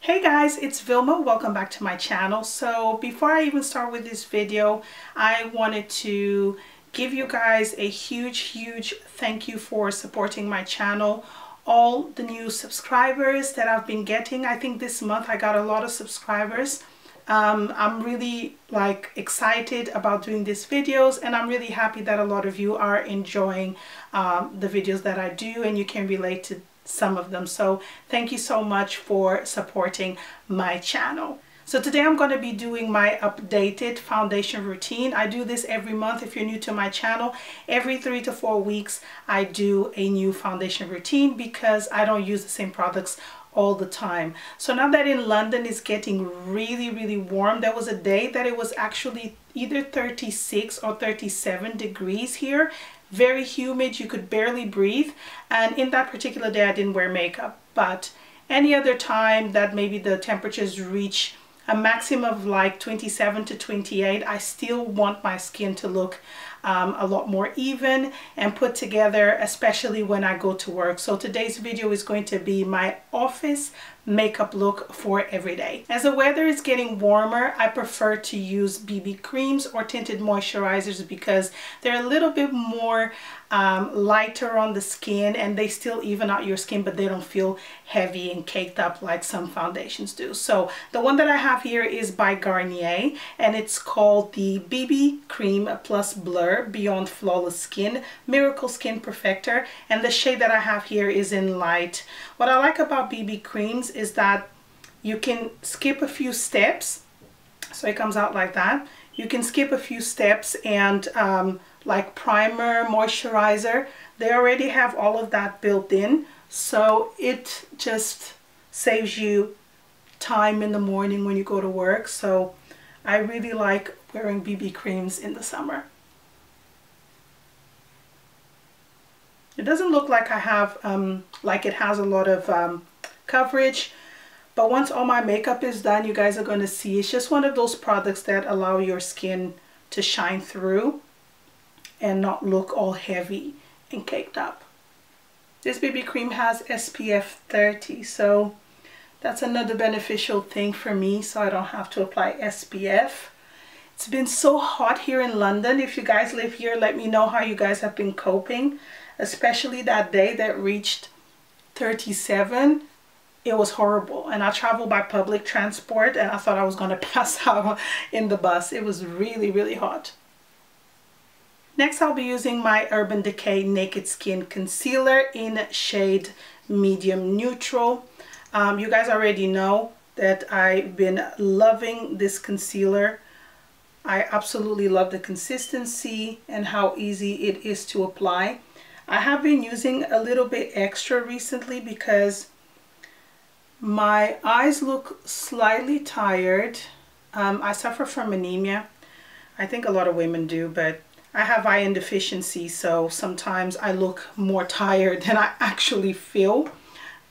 Hey guys, it's Vilma. Welcome back to my channel. So before I even start with this video, I wanted to give you guys a huge thank you for supporting my channel. All the new subscribers that I've been getting. I think this month I got a lot of subscribers. I'm really excited about doing these videos, and I'm really happy that a lot of you are enjoying the videos that I do and you can relate to some of them. So thank you so much for supporting my channel. So today I'm going to be doing my updated foundation routine. I do this every month. If you're new to my channel, every 3 to 4 weeks I do a new foundation routine because I don't use the same products all the time. So now that in London it's getting really warm, there was a day that it was actually either 36 or 37 degrees here. Very humid, you could barely breathe, and in that particular day I didn't wear makeup. But any other time that maybe the temperatures reach a maximum of like 27 to 28, I still want my skin to look a lot more even and put together, especially when I go to work. So today's video is going to be my office makeup look for every day. As the weather is getting warmer, I prefer to use BB creams or tinted moisturizers because they're a little bit more lighter on the skin, and they still even out your skin, but they don't feel heavy and caked up like some foundations do. So the one that I have here is by Garnier, and it's called the BB Cream Plus Blur Beyond Flawless Skin Miracle Skin Perfector, and the shade that I have here is in light. What I like about BB creams is that you can skip a few steps. So it comes out like that. You can skip a few steps and like primer, moisturizer, they already have all of that built in. So it just saves you time in the morning when you go to work. So I really like wearing BB creams in the summer. It doesn't look like I have, like it has a lot of coverage, but once all my makeup is done, you guys are going to see it's just one of those products that allow your skin to shine through and not look all heavy and caked up. This BB cream has SPF 30, so that's another beneficial thing for me, so I don't have to apply SPF. It's been so hot here in London. If you guys live here, let me know how you guys have been coping, especially that day that reached 37. It was horrible, and I traveled by public transport and I thought I was going to pass out in the bus. It was really hot. Next, I'll be using my Urban Decay Naked Skin Concealer in shade Medium Neutral. You guys already know that I've been loving this concealer. I absolutely love the consistency and how easy it is to apply. I have been using a little bit extra recently because my eyes look slightly tired. I suffer from anemia. I think a lot of women do, but I have iron deficiency, so sometimes I look more tired than I actually feel.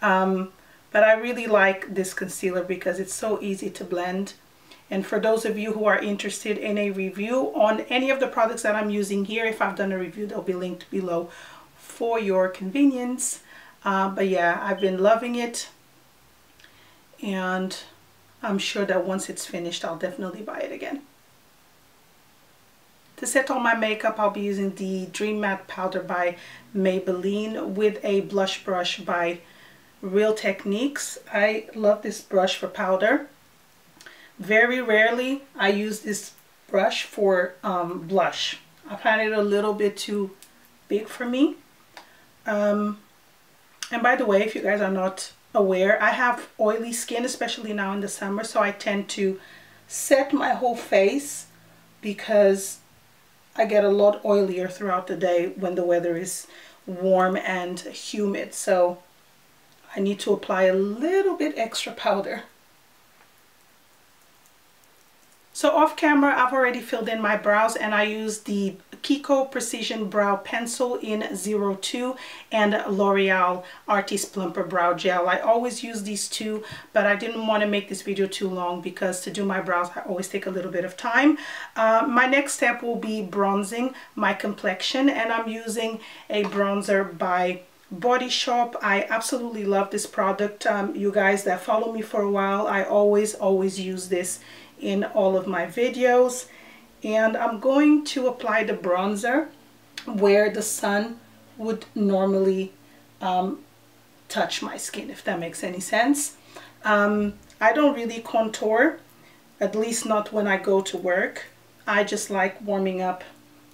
But I really like this concealer because it's so easy to blend. And for those of you who are interested in a review on any of the products that I'm using here, if I've done a review, they'll be linked below for your convenience. But yeah, I've been loving it, and I'm sure that once it's finished, I'll definitely buy it again. To set all my makeup, I'll be using the Dream Matte Powder by Maybelline with a blush brush by Real Techniques. I love this brush for powder. Very rarely I use this brush for blush. I find it a little bit too big for me. And by the way, if you guys are not aware, I have oily skin, especially now in the summer, so I tend to set my whole face because I get a lot oilier throughout the day when the weather is warm and humid. So I need to apply a little bit extra powder. So off camera, I've already filled in my brows, and I used the Kiko Precision Brow Pencil in 02 and L'Oreal Artist Plumper Brow Gel. I always use these two, but I didn't want to make this video too long because to do my brows, I always take a little bit of time. My next step will be bronzing my complexion, and I'm using a bronzer by Body Shop. I absolutely love this product. You guys that follow me for a while, I always use this in all of my videos. And I'm going to apply the bronzer where the sun would normally touch my skin, if that makes any sense. I don't really contour, at least not when I go to work. I just like warming up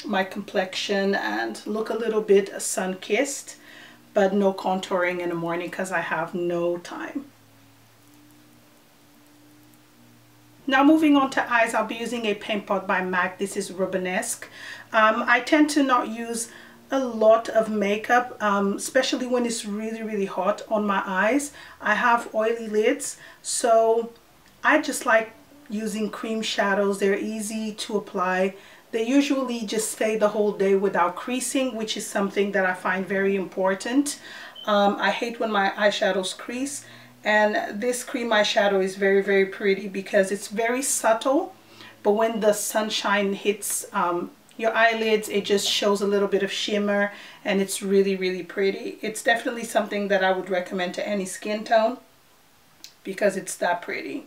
my complexion and look a little bit sun-kissed, but no contouring in the morning because I have no time. Now moving on to eyes, I'll be using a Paintpot by MAC. This is Rubeneske. I tend to not use a lot of makeup, especially when it's really hot on my eyes. I have oily lids, so I just like using cream shadows. They're easy to apply. They usually just stay the whole day without creasing, which is something that I find very important. I hate when my eyeshadows crease, and this cream eyeshadow is very pretty because it's very subtle, but when the sunshine hits your eyelids, it just shows a little bit of shimmer, and it's really pretty. It's definitely something that I would recommend to any skin tone because it's that pretty.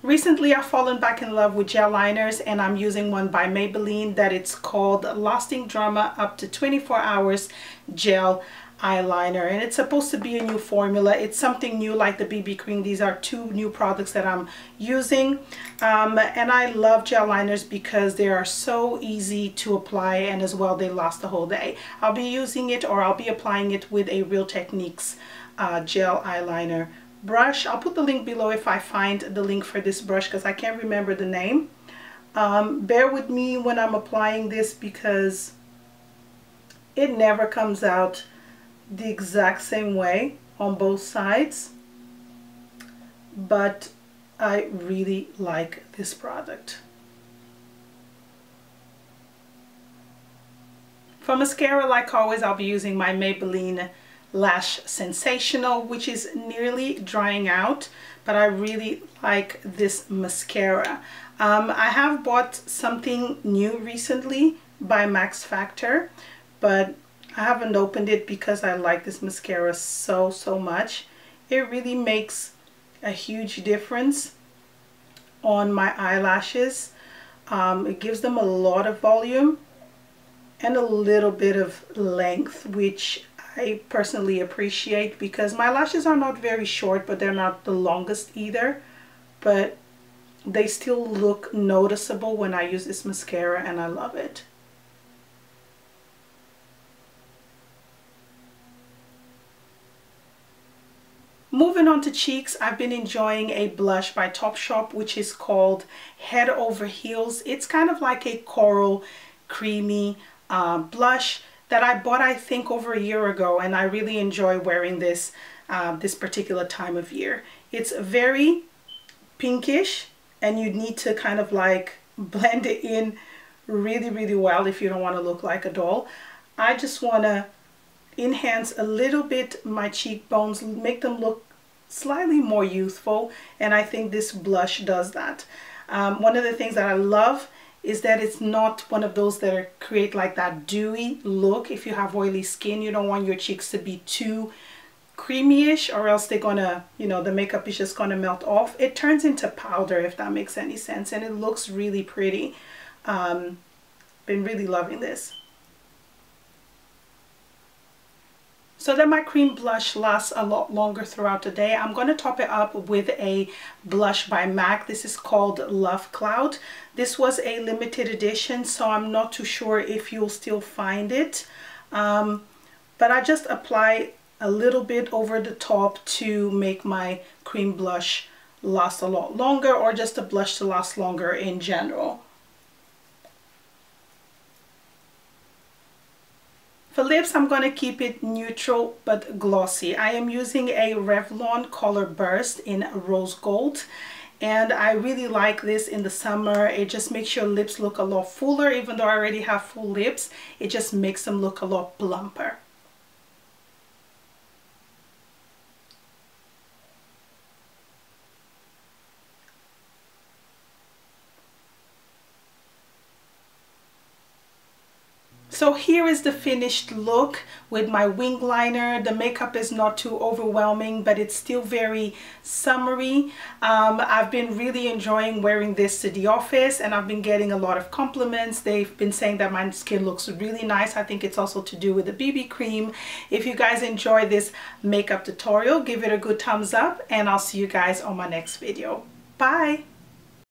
Recently, I've fallen back in love with gel liners, and I'm using one by Maybelline that it's called Lasting Drama Up to 24 Hours Gel Eyeliner, and it's supposed to be a new formula. It's something new like the BB cream. These are two new products that I'm using, and I love gel liners because they are so easy to apply, and as well they last the whole day. I'll be using it, or I'll be applying it with a Real Techniques gel eyeliner brush. I'll put the link below if I find the link for this brush because I can't remember the name. Bear with me when I'm applying this because it never comes out the exact same way on both sides, but I really like this product. For mascara, like always, I'll be using my Maybelline Lash Sensational, which is nearly drying out, but I really like this mascara. I have bought something new recently by Max Factor, but I haven't opened it because I like this mascara so much. It really makes a huge difference on my eyelashes. It gives them a lot of volume and a little bit of length, which I personally appreciate because my lashes are not very short, but they're not the longest either, but they still look noticeable when I use this mascara, and I love it. Moving on to cheeks, I've been enjoying a blush by Topshop which is called Head Over Heels. It's kind of like a coral creamy blush that I bought I think over a year ago, and I really enjoy wearing this this particular time of year. It's very pinkish, and you need to kind of like blend it in really well if you don't want to look like a doll. I just want to enhance a little bit my cheekbones, make them look slightly more youthful, and I think this blush does that. One of the things that I love is that it's not one of those that create like that dewy look. If you have oily skin, you don't want your cheeks to be too creamy-ish, or else they're gonna, you know, the makeup is just gonna melt off. It turns into powder, if that makes any sense, and it looks really pretty. Been really loving this. So that my cream blush lasts a lot longer throughout the day, I'm going to top it up with a blush by MAC. This is called Lovecloud. This was a limited edition, so I'm not too sure if you'll still find it. But I just apply a little bit over the top to make my cream blush last a lot longer, or just a blush to last longer in general. For lips, I'm going to keep it neutral but glossy. I am using a Revlon Colorburst in Rosegold, and I really like this in the summer. It just makes your lips look a lot fuller. Even though I already have full lips, it just makes them look a lot plumper. so here is the finished look with my wing liner. The makeup is not too overwhelming, but it's still very summery. I've been really enjoying wearing this to the office, and I've been getting a lot of compliments. They've been saying that my skin looks really nice. I think it's also to do with the BB cream. If you guys enjoy this makeup tutorial, give it a good thumbs up, and I'll see you guys on my next video. Bye!